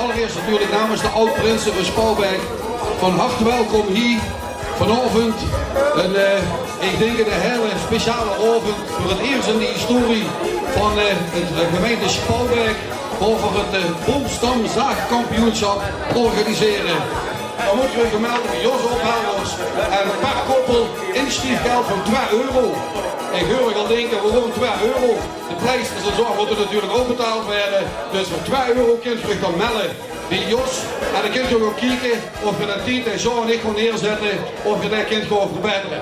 Allereerst natuurlijk namens de oud-prinsen van Spouwbeek van harte welkom hier vanavond. Ik denk een hele speciale avond voor het eerst in de historie van het gemeente Spouwbeek over het boomstamzaagkampioenschap organiseren. Dan moet je gemeld bij Jos Ophelders en een paar koppel inschrijfgeld van €2. Ik hoor al denken, waarom €2? De pleisters en zo moeten natuurlijk ook betaald werden. Dus voor €2 kunt u gaan melden bij Jos. En dan kunt u ook kijken of je dat tiet en zo en ik gewoon neerzetten of je dat kunt gewoon verbeteren.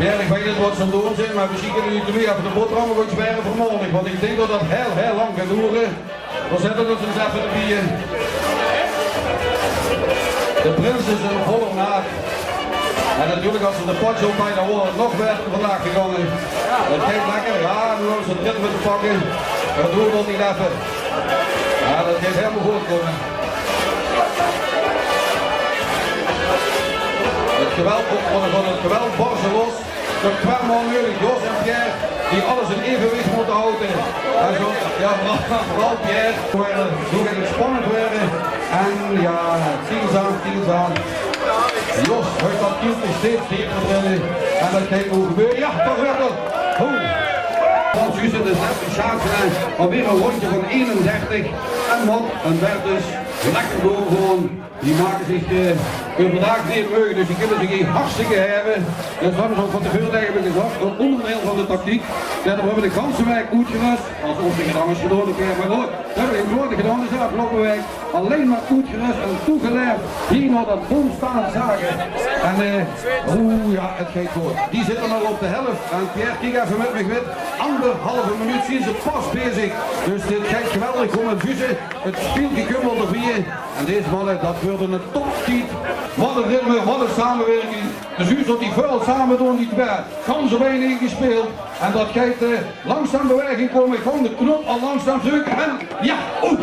Ja, ik weet niet wat ze aan het doen zijn, maar misschien kunnen jullie nu even de boterhammen gaan sparen voor morgen, want ik denk dat dat heel lang gaat duren. We zetten het eens even erbij. De prins is in volle naad. En natuurlijk als ze de potje ook bijna horen, nog verder vandaag gegaan. Het gaat lekker, ja, nu hebben ze het ritme te pakken. Dat doen we nog niet even. Ja, dat gaat helemaal goed komen. Het geweld komt van het geweld barsten los. Door 2 man nodig, Jos en Pierre, die alles in evenwicht moeten houden. En zo, ja, vooral Pierre, zo gaat het spannend worden. En ja, tielsaan. Jos heeft dat kieltje steeds dieper erin. En dat kijkt hoe gebeuren. Ja, dat werd het. Van Suus in de 60 schaatsen, alweer een rondje van 31. En wat, en werd dus lekker door gewoon. Die maken zich vandaag niet mogen, dus die kunnen zich hier hartstikke hebben. Dus we hebben van tevoren eigenlijk gezegd, een onderdeel van de tactiek. Dat we hebben de ganse wijk goed gerust, alsof ze gedaan is gedaan een keer, maar goed, dat hebben we in Noorden gedaan, dus de afgelopen week alleen maar goed gerust en toegeleerd hier naar dat boomstaan zagen. En ja, het gaat goed. Die zitten al op de helft en Pierre, kijk even met me wit, 1,5 minuut zien ze pas bezig. Dus dit gaat geweldig om het vuzen, het spielgekummel erbij. En deze mannen, dat worden een toptiet. Wat een ritme, wat een samenwerking. Dus u zult die vuil samen doen, die twee. Gans op één gespeeld. En dat gaat langzaam beweging komen. Gewoon de knop al langzaam drukken. En ja, oeh!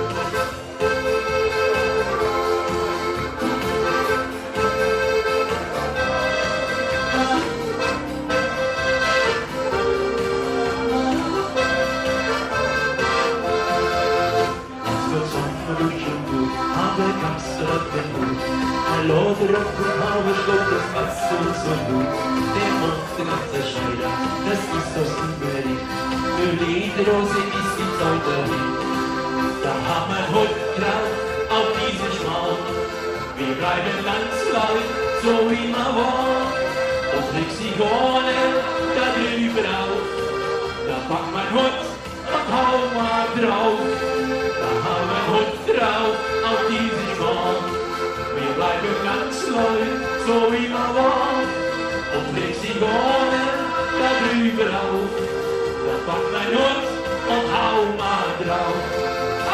Låter upp på havet, låter fast så god. Det måste ganska skida, das ist so symbolik. Nu lider oss in die Sitzauterie. Da haben wir heute drauf auf diese Schmal. Wir bleiben landsleid, so wie man war. Und Lexikonen, da drüber auf. Da packen wir heute und hauen wir drauf. Da haben wir heute drauf auf diese Schmal. Wir bleiben ganz leid, so wie man war. Und legst die Gornen da drüber auf. Da packt mein Hund und hau mal drauf.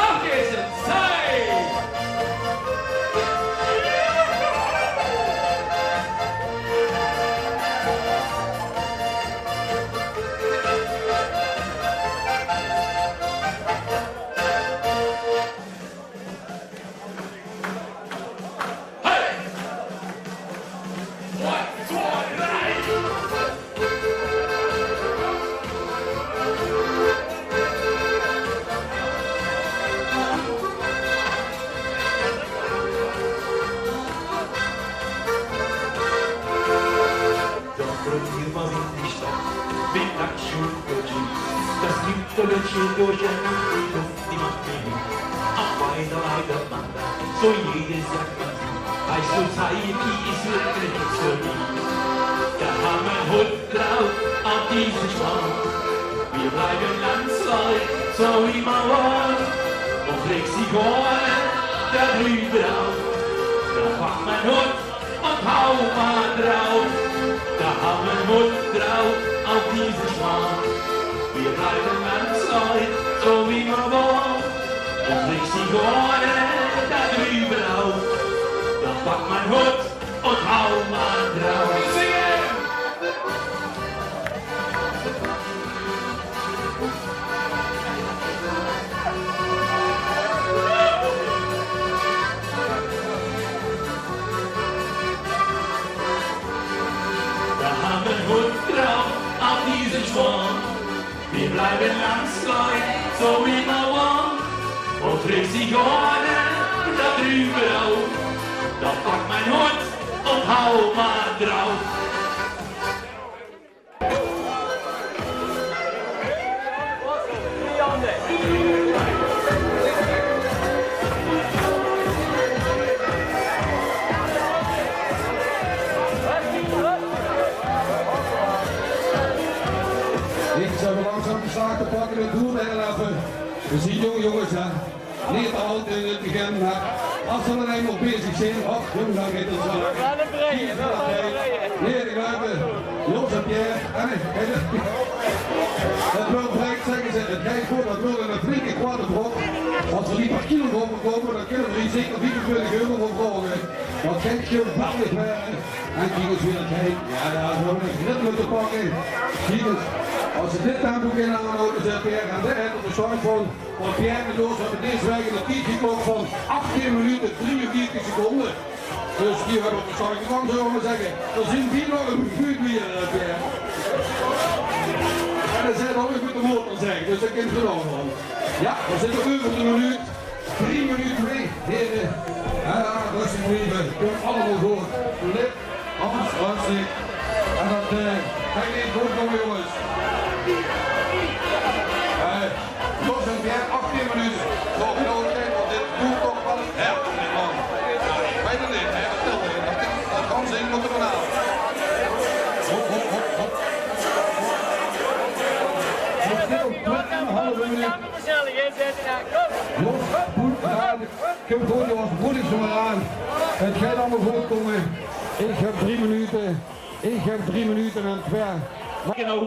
Auf geht's in Zeit! Stolletchen durch ein Luft, die macht mir nicht. Auch weiter macht so jedes Jahr man. Bei Society ist wirklich nichts für mich. Da haben wir Hund drauf auf diesen Schwarm. Wir bleiben Landsleut, so wie man war. Und legt sich Ohren da drüber auf. Da macht man Hund und hau mal drauf. Da haben wir Hund drauf auf diesen Schwarm. Wir bleiben Landsleut, so wie man war. Und legt sich Ohren da drüber auf. Da packt man Hund und hau mal drauf. Auf diesen Schwarm. Wir bleiben Landsleut, so wie man war. Und trifft sich Ohren da drüber auf. Da packt mein Hund und hau mal drauf. Ik zou langzaam de zaak te pakken en doen heel even. We zien jonge jongens, hè. Niet te oud in het begin, maar als ze er eenmaal bezig zijn, jong, dan gaat het zo. We gaan hem breien, nee, de ruimte, Jos en Pierre, het wil gelijk zeggen, het kijkt voor, dat wil een flinke kwaddenbrok. Als we die per kilo komen, dan kunnen we die zeker 24 euro voor volgen. Want kijk, je geweldig werken. En kijk eens weer kijken, ja, daar is gewoon een ritme te pakken. Kijk eens. Als ze dit tempo in aanhouden, zegt Pierre, en dit op de soort van Pierre en Jos hebben deze week een tijdje van 18 minuten 43 seconden. Dus die hebben op de soort van, zullen we maar zeggen. Dan zien we hier nog een vuur weer, Pierre. En dat zijn ook goed de woord te zeggen, dus dat kent u nog van. Ja, we zitten over de minuut. 3 minuten mee, heren. Ja, rustig blijven, komt allemaal goed. Lip, alles rustig. En dat ga je niet goed komen, jongens. Jos en Pierre, 18 minuten. Zo, nodig tijd, want dit doet toch wel heel erg lang. Weet het niet, hè? Dat telt erin. Dat kan zingen op de kanaal. Hop, hop, hop, hop. Jos, goed gedaan. Kom voor, Jos, moedig zo maar aan. Het gaat allemaal goed komen. Ik heb 3 minuten. Ik heb 3 minuten en 2. Genau.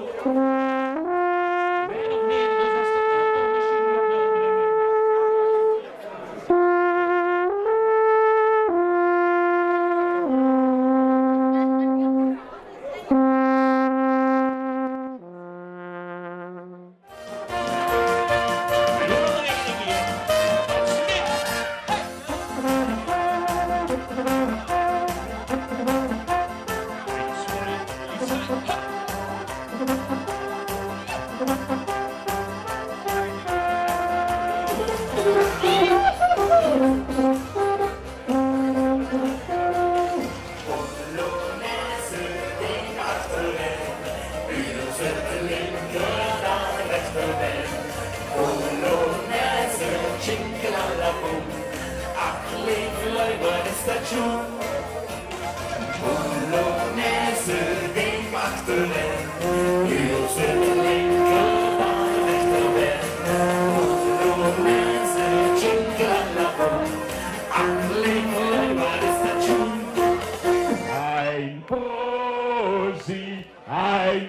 Ein Prosi, ein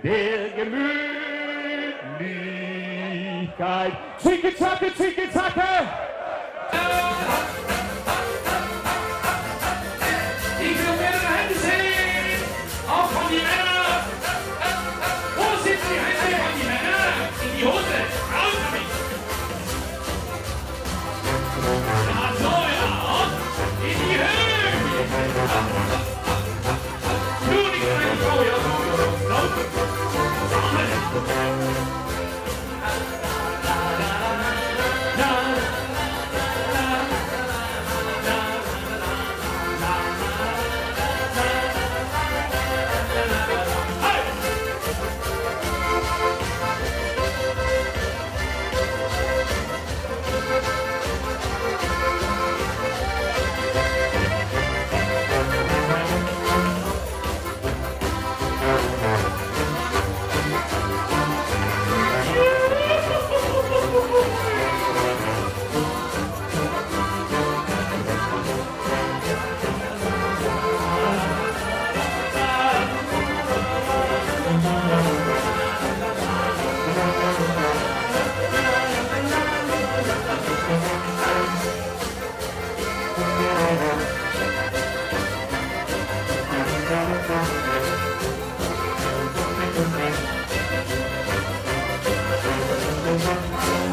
der Gemütlichkeit. Zicke-Zacke, Zicke-Zacke! Ich will mehr Hände sehen! Auch von die Männer! Wo sind die Hände von die Männer? In die Hose! Raus damit! Ja, so, ja! In die Höhe! Du nicht meine Frau, ja! Laut! Samen! Thank